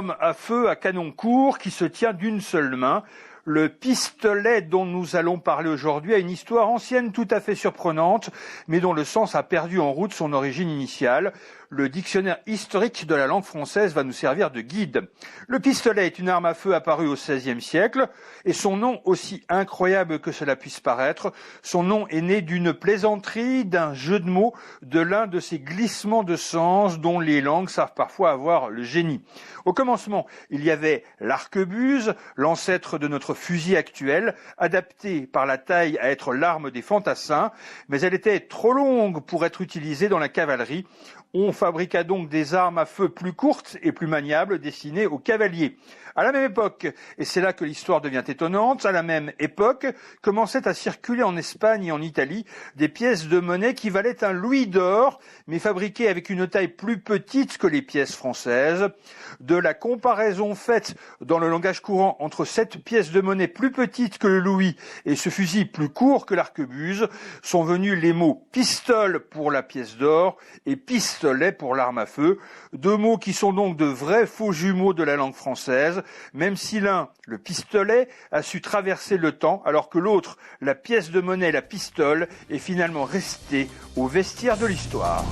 arme à feu à canon court qui se tient d'une seule main. Le pistolet dont nous allons parler aujourd'hui a une histoire ancienne tout à fait surprenante, mais dont le sens a perdu en route son origine initiale. Le dictionnaire historique de la langue française va nous servir de guide. Le pistolet est une arme à feu apparue au XVIe siècle, et son nom, aussi incroyable que cela puisse paraître, son nom est né d'une plaisanterie, d'un jeu de mots, de l'un de ces glissements de sens dont les langues savent parfois avoir le génie. Au commencement, il y avait l'arquebuse, l'ancêtre de notre fusil actuel, adapté par la taille à être l'arme des fantassins, mais elle était trop longue pour être utilisée dans la cavalerie. On fabriqua donc des armes à feu plus courtes et plus maniables destinées aux cavaliers. À la même époque, et c'est là que l'histoire devient étonnante, à la même époque, commençaient à circuler en Espagne et en Italie des pièces de monnaie qui valaient un louis d'or, mais fabriquées avec une taille plus petite que les pièces françaises. De la comparaison faite dans le langage courant entre cette pièce de monnaie plus petite que le louis et ce fusil plus court que l'arquebuse, sont venus les mots pistole pour la pièce d'or et pistolet pour l'arme à feu, deux mots qui sont donc de vrais faux jumeaux de la langue française, même si l'un, le pistolet, a su traverser le temps, alors que l'autre, la pièce de monnaie, la pistole, est finalement resté au vestiaire de l'histoire.